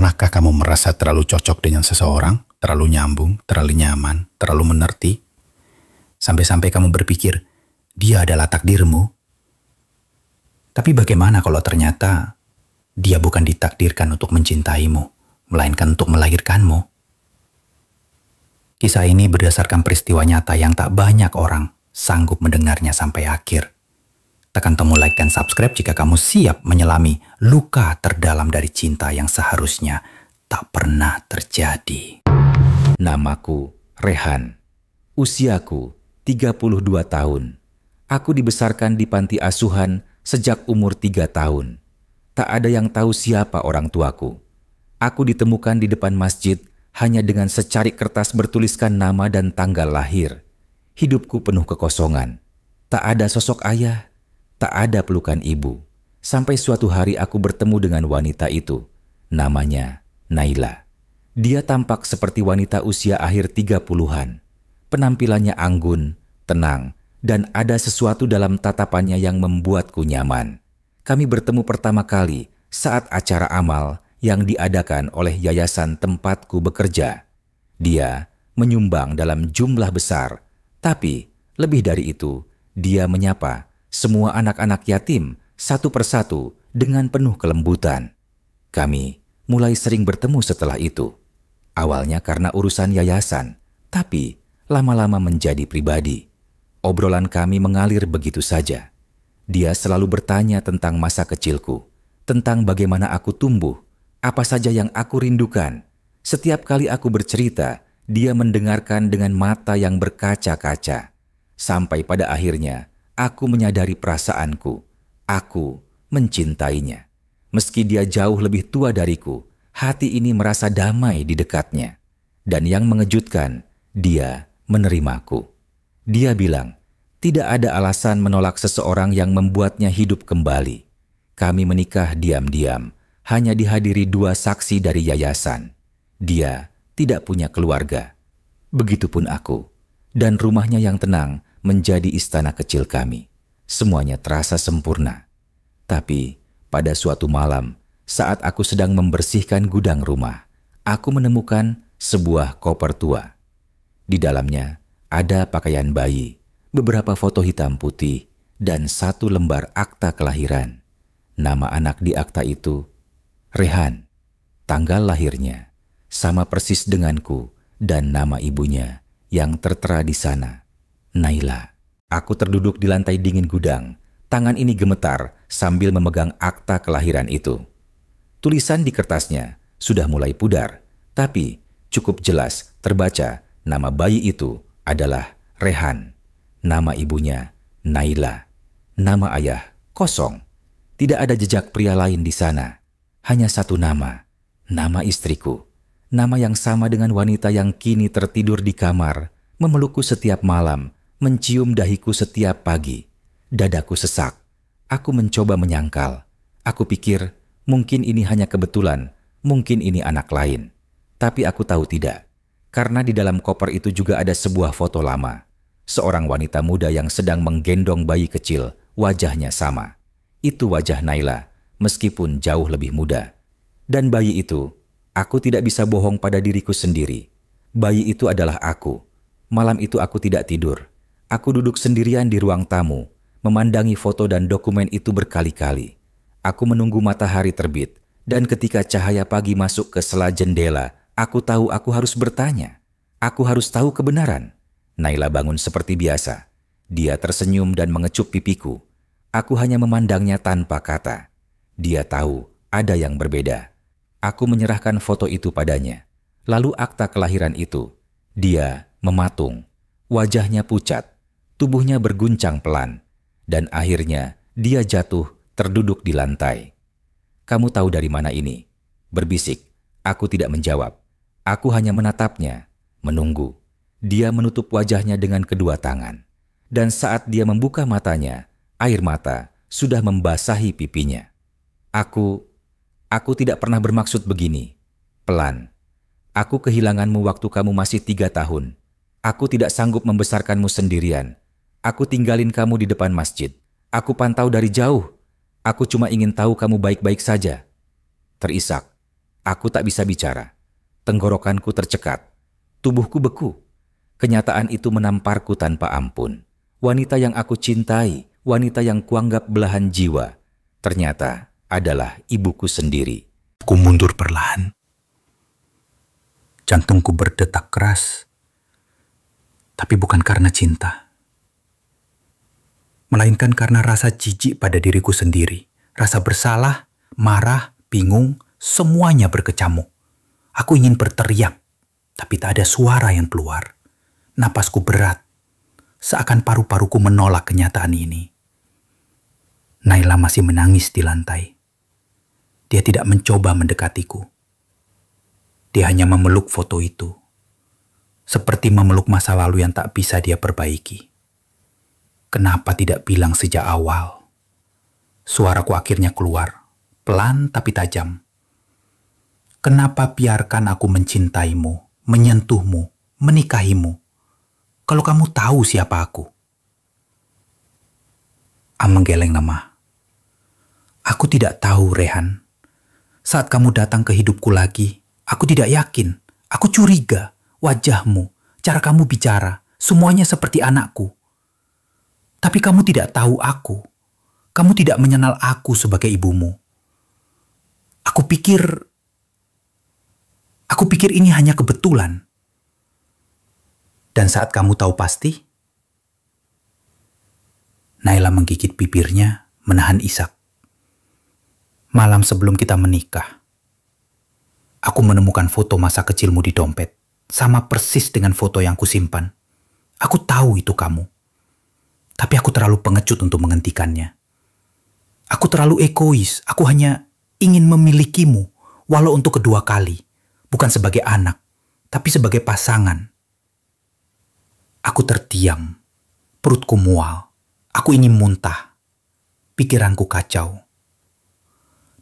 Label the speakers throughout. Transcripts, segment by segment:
Speaker 1: Pernahkah kamu merasa terlalu cocok dengan seseorang, terlalu nyambung, terlalu nyaman, terlalu mengerti, sampai-sampai kamu berpikir, dia adalah takdirmu? Tapi bagaimana kalau ternyata dia bukan ditakdirkan untuk mencintaimu, melainkan untuk melahirkanmu? Kisah ini berdasarkan peristiwa nyata yang tak banyak orang sanggup mendengarnya sampai akhir. Tekan tombol like dan subscribe jika kamu siap menyelami luka terdalam dari cinta yang seharusnya tak pernah terjadi.
Speaker 2: Namaku Rehan. Usiaku 32 tahun. Aku dibesarkan di panti asuhan sejak umur 3 tahun. Tak ada yang tahu siapa orang tuaku. Aku ditemukan di depan masjid hanya dengan secarik kertas bertuliskan nama dan tanggal lahir. Hidupku penuh kekosongan. Tak ada sosok ayah, tak ada pelukan ibu. Sampai suatu hari aku bertemu dengan wanita itu. Namanya Naila. Dia tampak seperti wanita usia akhir 30-an. Penampilannya anggun, tenang, dan ada sesuatu dalam tatapannya yang membuatku nyaman. Kami bertemu pertama kali saat acara amal yang diadakan oleh yayasan tempatku bekerja. Dia menyumbang dalam jumlah besar, tapi lebih dari itu, dia menyapa semua anak-anak yatim satu persatu dengan penuh kelembutan. Kami mulai sering bertemu setelah itu. Awalnya karena urusan yayasan, tapi lama-lama menjadi pribadi. Obrolan kami mengalir begitu saja. Dia selalu bertanya tentang masa kecilku, tentang bagaimana aku tumbuh, apa saja yang aku rindukan. Setiap kali aku bercerita, dia mendengarkan dengan mata yang berkaca-kaca. Sampai pada akhirnya, aku menyadari perasaanku. Aku mencintainya. Meski dia jauh lebih tua dariku, hati ini merasa damai di dekatnya. Dan yang mengejutkan, dia menerimaku. Dia bilang, tidak ada alasan menolak seseorang yang membuatnya hidup kembali. Kami menikah diam-diam, hanya dihadiri 2 saksi dari yayasan. Dia tidak punya keluarga. Begitupun aku. Dan rumahnya yang tenang menjadi istana kecil kami. Semuanya terasa sempurna. Tapi pada suatu malam, saat aku sedang membersihkan gudang rumah, aku menemukan sebuah koper tua. Di dalamnya ada pakaian bayi, beberapa foto hitam putih, dan 1 lembar akta kelahiran. Nama anak di akta itu Rehan. Tanggal lahirnya sama persis denganku dan nama ibunya yang tertera di sana, Naila. Aku terduduk di lantai dingin gudang. Tangan ini gemetar sambil memegang akta kelahiran itu. Tulisan di kertasnya sudah mulai pudar, tapi cukup jelas terbaca nama bayi itu adalah Rehan. Nama ibunya Naila. Nama ayah kosong. Tidak ada jejak pria lain di sana. Hanya 1 nama. Nama istriku. Nama yang sama dengan wanita yang kini tertidur di kamar, memelukku setiap malam, mencium dahiku setiap pagi. Dadaku sesak. Aku mencoba menyangkal. Aku pikir mungkin ini hanya kebetulan, mungkin ini anak lain. Tapi aku tahu tidak. Karena di dalam koper itu juga ada sebuah foto lama. Seorang wanita muda yang sedang menggendong bayi kecil, wajahnya sama. Itu wajah Naila, meskipun jauh lebih muda. Dan bayi itu, aku tidak bisa bohong pada diriku sendiri. Bayi itu adalah aku. Malam itu aku tidak tidur. Aku duduk sendirian di ruang tamu, memandangi foto dan dokumen itu berkali-kali. Aku menunggu matahari terbit, dan ketika cahaya pagi masuk ke sela jendela, aku tahu aku harus bertanya. Aku harus tahu kebenaran. Naila bangun seperti biasa. Dia tersenyum dan mengecup pipiku. Aku hanya memandangnya tanpa kata. Dia tahu ada yang berbeda. Aku menyerahkan foto itu padanya. Lalu akta kelahiran itu. Dia mematung. Wajahnya pucat. Tubuhnya berguncang pelan. Dan akhirnya dia jatuh terduduk di lantai. Kamu tahu dari mana ini? Berbisik. Aku tidak menjawab. Aku hanya menatapnya, menunggu. Dia menutup wajahnya dengan kedua tangan. Dan saat dia membuka matanya, air mata sudah membasahi pipinya. Aku tidak pernah bermaksud begini. Pelan. Aku kehilanganmu waktu kamu masih 3 tahun. Aku tidak sanggup membesarkanmu sendirian. Aku tinggalin kamu di depan masjid. Aku pantau dari jauh. Aku cuma ingin tahu kamu baik-baik saja. Terisak. Aku tak bisa bicara. Tenggorokanku tercekat. Tubuhku beku. Kenyataan itu menamparku tanpa ampun. Wanita yang aku cintai, wanita yang kuanggap belahan jiwa, ternyata adalah ibuku sendiri.
Speaker 1: Ku mundur perlahan. Jantungku berdetak keras. Tapi bukan karena cinta. Melainkan karena rasa jijik pada diriku sendiri. Rasa bersalah, marah, bingung, semuanya berkecamuk. Aku ingin berteriak, tapi tak ada suara yang keluar. Napasku berat, seakan paru-paruku menolak kenyataan ini. Naila masih menangis di lantai. Dia tidak mencoba mendekatiku. Dia hanya memeluk foto itu. Seperti memeluk masa lalu yang tak bisa dia perbaiki. Kenapa tidak bilang sejak awal? Suaraku akhirnya keluar, pelan tapi tajam. Kenapa biarkan aku mencintaimu, menyentuhmu, menikahimu, kalau kamu tahu siapa aku? Menggeleng lemah. Aku tidak tahu, Rehan. Saat kamu datang ke hidupku lagi, aku tidak yakin. Aku curiga. Wajahmu, cara kamu bicara, semuanya seperti anakku. Tapi kamu tidak tahu aku. Kamu tidak mengenal aku sebagai ibumu. Aku pikir ini hanya kebetulan. Dan saat kamu tahu pasti, Naila menggigit bibirnya, menahan isak. Malam sebelum kita menikah, aku menemukan foto masa kecilmu di dompet. Sama persis dengan foto yang kusimpan. Aku tahu itu kamu. Tapi aku terlalu pengecut untuk menghentikannya. Aku terlalu egois. Aku hanya ingin memilikimu, walau untuk kedua kali. Bukan sebagai anak, tapi sebagai pasangan. Aku terdiam. Perutku mual. Aku ingin muntah. Pikiranku kacau.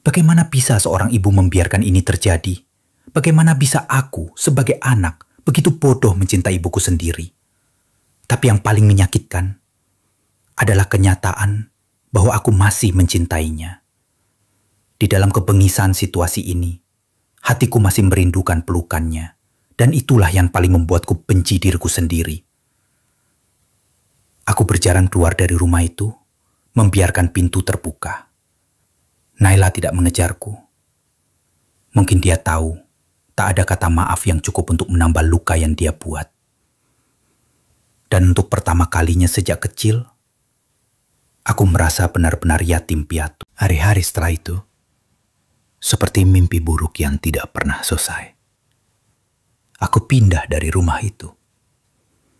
Speaker 1: Bagaimana bisa seorang ibu membiarkan ini terjadi? Bagaimana bisa aku sebagai anak begitu bodoh mencintai ibuku sendiri? Tapi yang paling menyakitkan adalah kenyataan bahwa aku masih mencintainya. Di dalam kebengisan situasi ini, hatiku masih merindukan pelukannya. Dan itulah yang paling membuatku benci diriku sendiri. Aku berjalan keluar dari rumah itu, membiarkan pintu terbuka. Naila tidak mengejarku. Mungkin dia tahu tak ada kata maaf yang cukup untuk menambah luka yang dia buat. Dan untuk pertama kalinya sejak kecil, aku merasa benar-benar yatim piatu. Hari-hari setelah itu, seperti mimpi buruk yang tidak pernah selesai. Aku pindah dari rumah itu.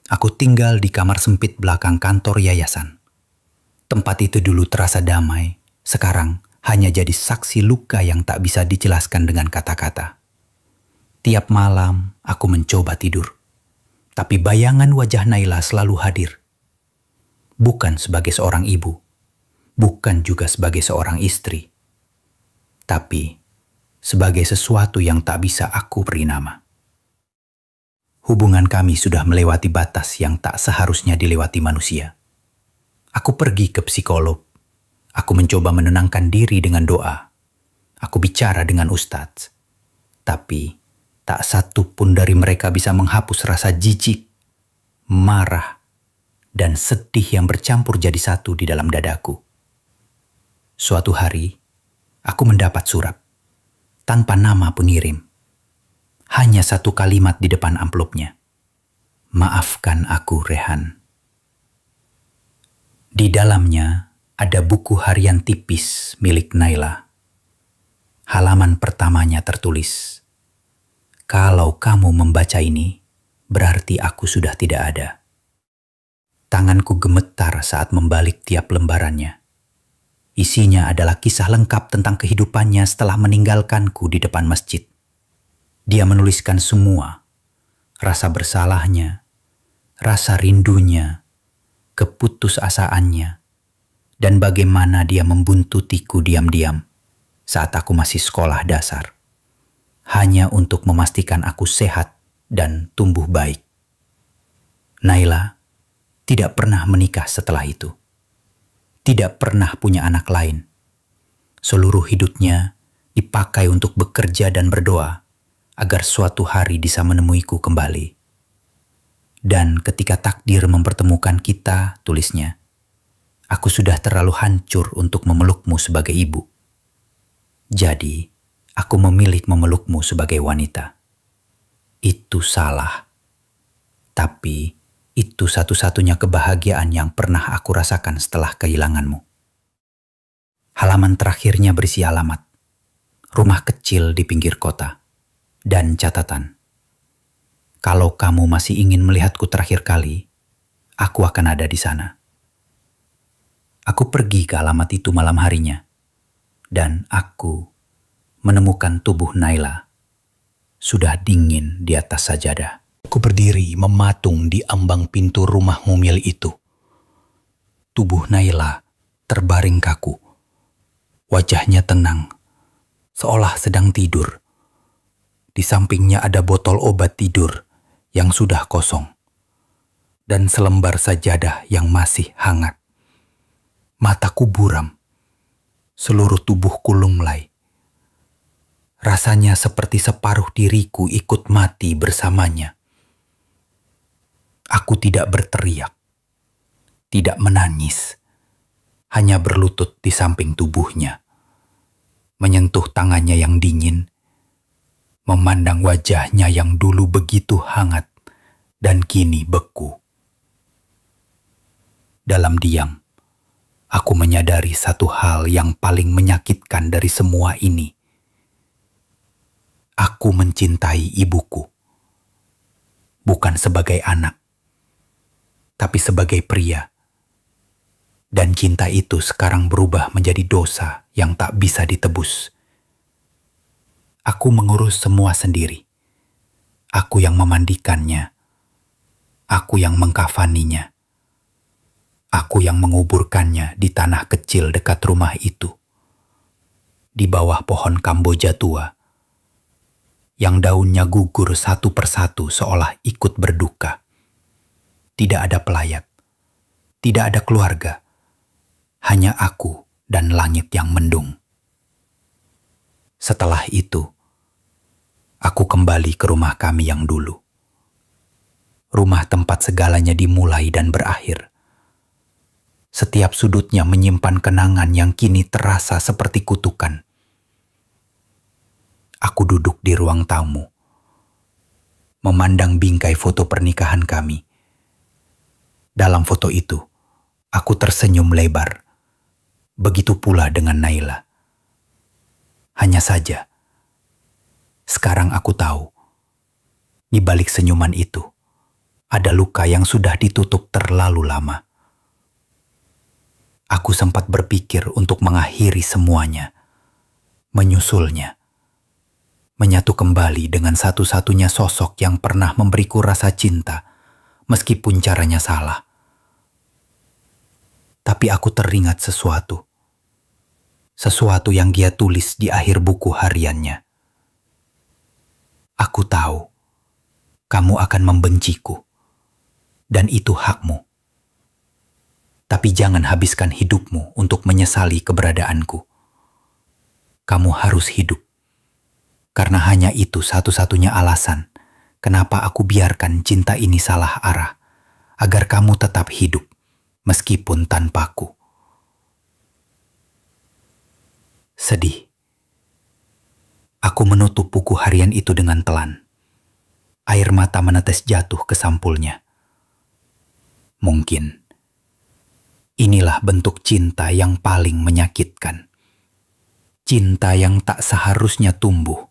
Speaker 1: Aku tinggal di kamar sempit belakang kantor yayasan. Tempat itu dulu terasa damai, sekarang hanya jadi saksi luka yang tak bisa dijelaskan dengan kata-kata. Tiap malam aku mencoba tidur, tapi bayangan wajah Naila selalu hadir. Bukan sebagai seorang ibu, bukan juga sebagai seorang istri, tapi sebagai sesuatu yang tak bisa aku beri nama. Hubungan kami sudah melewati batas yang tak seharusnya dilewati manusia. Aku pergi ke psikolog. Aku mencoba menenangkan diri dengan doa. Aku bicara dengan ustadz. Tapi tak satu pun dari mereka bisa menghapus rasa jijik, marah, dan sedih yang bercampur jadi satu di dalam dadaku. Suatu hari, aku mendapat surat, tanpa nama pengirim. Hanya satu kalimat di depan amplopnya. Maafkan aku, Rehan. Di dalamnya ada buku harian tipis milik Naila. Halaman pertamanya tertulis, kalau kamu membaca ini, berarti aku sudah tidak ada. Tanganku gemetar saat membalik tiap lembarannya. Isinya adalah kisah lengkap tentang kehidupannya setelah meninggalkanku di depan masjid. Dia menuliskan semua, rasa bersalahnya, rasa rindunya, keputusasaannya, dan bagaimana dia membuntutiku diam-diam saat aku masih sekolah dasar. Hanya untuk memastikan aku sehat dan tumbuh baik. Naila tidak pernah menikah setelah itu. Tidak pernah punya anak lain. Seluruh hidupnya dipakai untuk bekerja dan berdoa agar suatu hari bisa menemuiku kembali. Dan ketika takdir mempertemukan kita, tulisnya, aku sudah terlalu hancur untuk memelukmu sebagai ibu. Jadi, aku memilih memelukmu sebagai wanita. Itu salah. Tapi, itu satu-satunya kebahagiaan yang pernah aku rasakan setelah kehilanganmu. Halaman terakhirnya berisi alamat. Rumah kecil di pinggir kota. Dan catatan. Kalau kamu masih ingin melihatku terakhir kali, aku akan ada di sana. Aku pergi ke alamat itu malam harinya. Dan aku menemukan tubuh Naila. Sudah dingin di atas sajadah. Aku berdiri mematung di ambang pintu rumah mungil itu. Tubuh Naila terbaring kaku. Wajahnya tenang, seolah sedang tidur. Di sampingnya ada botol obat tidur yang sudah kosong. Dan selembar sajadah yang masih hangat. Mataku buram. Seluruh tubuhku lunglai. Rasanya seperti separuh diriku ikut mati bersamanya. Aku tidak berteriak, tidak menangis, hanya berlutut di samping tubuhnya, menyentuh tangannya yang dingin, memandang wajahnya yang dulu begitu hangat dan kini beku. Dalam diam, aku menyadari satu hal yang paling menyakitkan dari semua ini. Aku mencintai ibuku, bukan sebagai anak, tapi sebagai pria. Dan cinta itu sekarang berubah menjadi dosa yang tak bisa ditebus. Aku mengurus semua sendiri. Aku yang memandikannya. Aku yang mengkafaninya. Aku yang menguburkannya di tanah kecil dekat rumah itu. Di bawah pohon Kamboja tua. Yang daunnya gugur satu persatu seolah ikut berduka. Tidak ada pelayat. Tidak ada keluarga. Hanya aku dan langit yang mendung. Setelah itu, aku kembali ke rumah kami yang dulu. Rumah tempat segalanya dimulai dan berakhir. Setiap sudutnya menyimpan kenangan yang kini terasa seperti kutukan. Aku duduk di ruang tamu, memandang bingkai foto pernikahan kami. Dalam foto itu, aku tersenyum lebar. Begitu pula dengan Naila. Hanya saja, sekarang aku tahu, di balik senyuman itu, ada luka yang sudah ditutup terlalu lama. Aku sempat berpikir untuk mengakhiri semuanya, menyusulnya, menyatu kembali dengan satu-satunya sosok yang pernah memberiku rasa cinta, meskipun caranya salah. Tapi aku teringat sesuatu yang dia tulis di akhir buku hariannya. Aku tahu, kamu akan membenciku, dan itu hakmu. Tapi jangan habiskan hidupmu untuk menyesali keberadaanku. Kamu harus hidup. Karena hanya itu satu-satunya alasan kenapa aku biarkan cinta ini salah arah, agar kamu tetap hidup meskipun tanpaku. Sedih. Aku menutup buku harian itu dengan telan. Air mata menetes jatuh ke sampulnya. Mungkin inilah bentuk cinta yang paling menyakitkan. Cinta yang tak seharusnya tumbuh,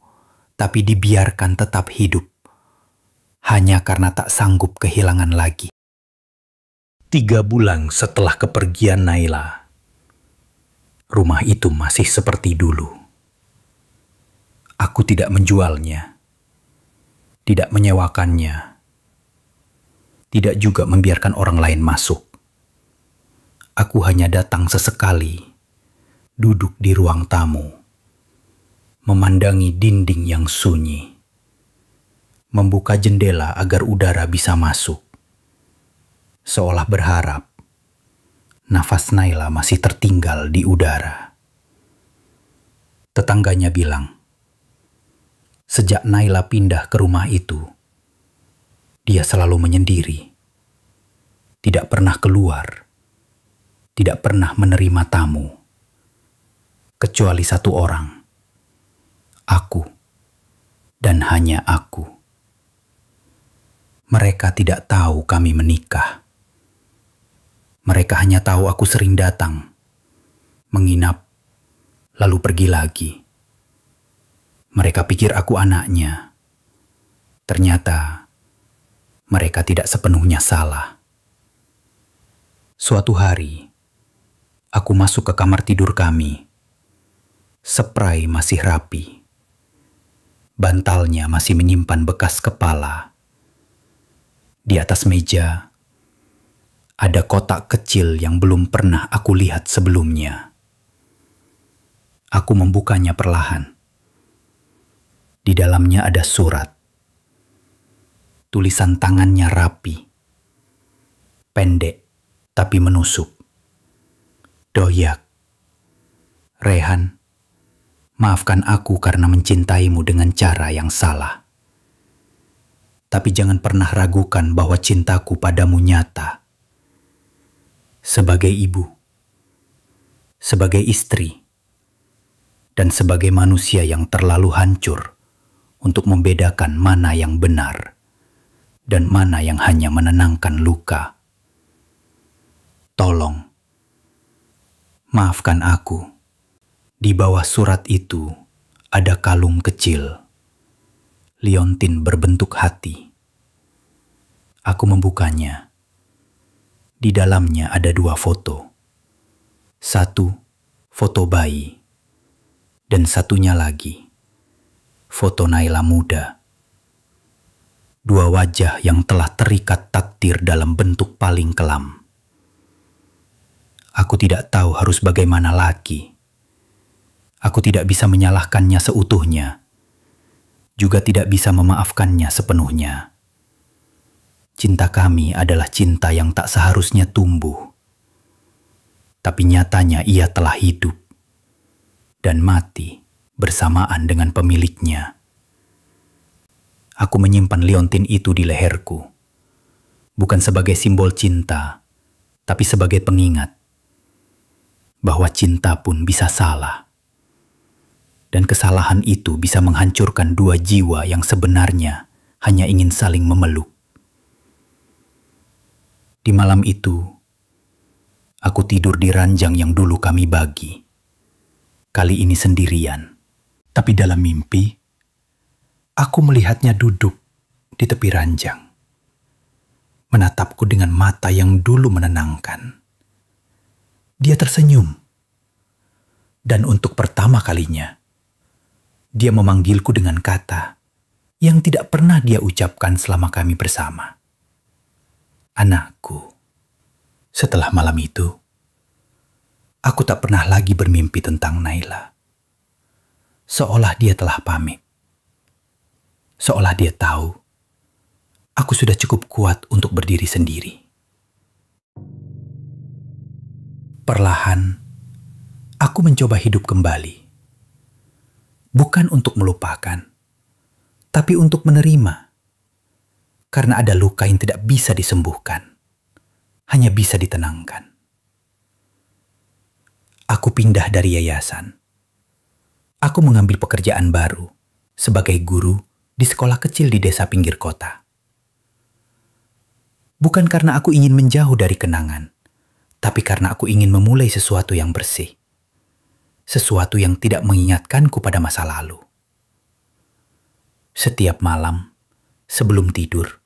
Speaker 1: tapi dibiarkan tetap hidup, hanya karena tak sanggup kehilangan lagi. 3 bulan setelah kepergian Naila, rumah itu masih seperti dulu. Aku tidak menjualnya, tidak menyewakannya, tidak juga membiarkan orang lain masuk. Aku hanya datang sesekali, duduk di ruang tamu, memandangi dinding yang sunyi, membuka jendela agar udara bisa masuk, seolah berharap nafas Naila masih tertinggal di udara. Tetangganya bilang, sejak Naila pindah ke rumah itu, dia selalu menyendiri. Tidak pernah keluar, tidak pernah menerima tamu. Kecuali satu orang, aku, dan hanya aku. Mereka tidak tahu kami menikah. Mereka hanya tahu aku sering datang, menginap, lalu pergi lagi. Mereka pikir aku anaknya. Ternyata mereka tidak sepenuhnya salah. Suatu hari, aku masuk ke kamar tidur kami. Spray masih rapi. Bantalnya masih menyimpan bekas kepala. Di atas meja, ada kotak kecil yang belum pernah aku lihat sebelumnya. Aku membukanya perlahan. Di dalamnya ada surat. Tulisan tangannya rapi. Pendek, tapi menusuk. Doyak. Rehan, maafkan aku karena mencintaimu dengan cara yang salah. Tapi jangan pernah ragukan bahwa cintaku padamu nyata. Sebagai ibu, sebagai istri, dan sebagai manusia yang terlalu hancur untuk membedakan mana yang benar dan mana yang hanya menenangkan luka. Tolong, maafkan aku. Di bawah surat itu ada kalung kecil, liontin berbentuk hati. Aku membukanya. Di dalamnya ada 2 foto. Satu, foto bayi. Dan satunya lagi, foto Naila muda. 2 wajah yang telah terikat takdir dalam bentuk paling kelam. Aku tidak tahu harus bagaimana lagi. Aku tidak bisa menyalahkannya seutuhnya. Juga tidak bisa memaafkannya sepenuhnya. Cinta kami adalah cinta yang tak seharusnya tumbuh. Tapi nyatanya ia telah hidup dan mati bersamaan dengan pemiliknya. Aku menyimpan liontin itu di leherku. Bukan sebagai simbol cinta, tapi sebagai pengingat bahwa cinta pun bisa salah. Dan kesalahan itu bisa menghancurkan 2 jiwa yang sebenarnya hanya ingin saling memeluk. Di malam itu, aku tidur di ranjang yang dulu kami bagi. Kali ini sendirian. Tapi dalam mimpi, aku melihatnya duduk di tepi ranjang. Menatapku dengan mata yang dulu menenangkan. Dia tersenyum. Dan untuk pertama kalinya, dia memanggilku dengan kata yang tidak pernah dia ucapkan selama kami bersama. Anakku. Setelah malam itu, aku tak pernah lagi bermimpi tentang Naila. Seolah dia telah pamit. Seolah dia tahu, aku sudah cukup kuat untuk berdiri sendiri. Perlahan, aku mencoba hidup kembali. Bukan untuk melupakan, tapi untuk menerima. Karena ada luka yang tidak bisa disembuhkan, hanya bisa ditenangkan. Aku pindah dari yayasan. Aku mengambil pekerjaan baru sebagai guru di sekolah kecil di desa pinggir kota. Bukan karena aku ingin menjauh dari kenangan, tapi karena aku ingin memulai sesuatu yang bersih. Sesuatu yang tidak mengingatkanku pada masa lalu. Setiap malam, sebelum tidur,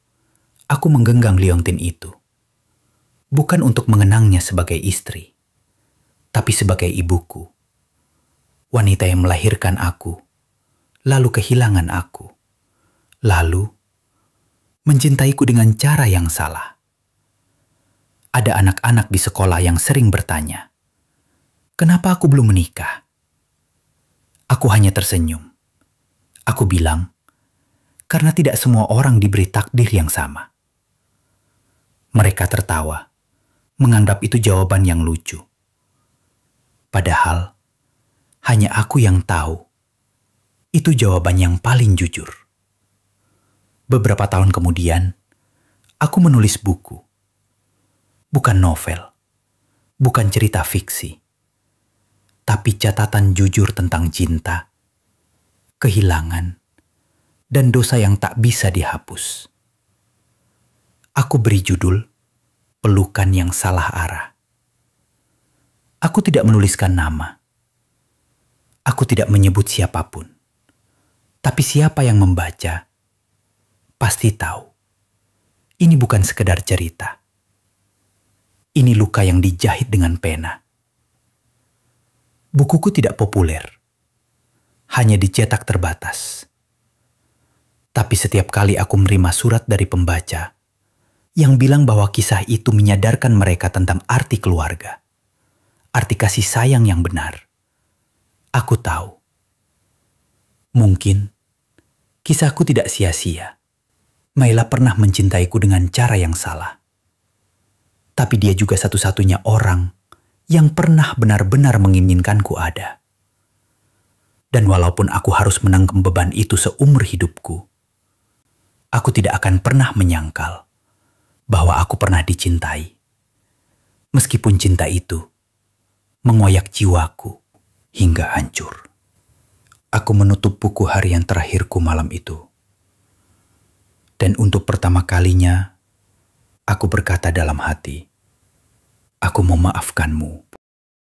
Speaker 1: aku menggenggam liontin itu. Bukan untuk mengenangnya sebagai istri, tapi sebagai ibuku. Wanita yang melahirkan aku, lalu kehilangan aku, lalu mencintaiku dengan cara yang salah. Ada anak-anak di sekolah yang sering bertanya, kenapa aku belum menikah? Aku hanya tersenyum. Aku bilang, karena tidak semua orang diberi takdir yang sama. Mereka tertawa, menganggap itu jawaban yang lucu. Padahal, Hanya aku yang tahu. Itu jawaban yang paling jujur. Beberapa tahun kemudian, aku menulis buku. Bukan novel, bukan cerita fiksi, tapi catatan jujur tentang cinta, kehilangan, dan dosa yang tak bisa dihapus. Aku beri judul Pelukan yang Salah Arah. Aku tidak menuliskan nama. Aku tidak menyebut siapapun. Tapi siapa yang membaca, pasti tahu. Ini bukan sekedar cerita. Ini luka yang dijahit dengan pena. Bukuku tidak populer. Hanya dicetak terbatas. Tapi setiap kali aku menerima surat dari pembaca yang bilang bahwa kisah itu menyadarkan mereka tentang arti keluarga, arti kasih sayang yang benar, aku tahu. Mungkin kisahku tidak sia-sia. Maila pernah mencintaiku dengan cara yang salah. Tapi dia juga satu-satunya orang yang pernah benar-benar menginginkanku ada. Dan walaupun aku harus menanggung beban itu seumur hidupku, aku tidak akan pernah menyangkal bahwa aku pernah dicintai. Meskipun cinta itu mengoyak jiwaku hingga hancur. Aku menutup buku harian terakhirku malam itu. Dan untuk pertama kalinya, aku berkata dalam hati, aku memaafkanmu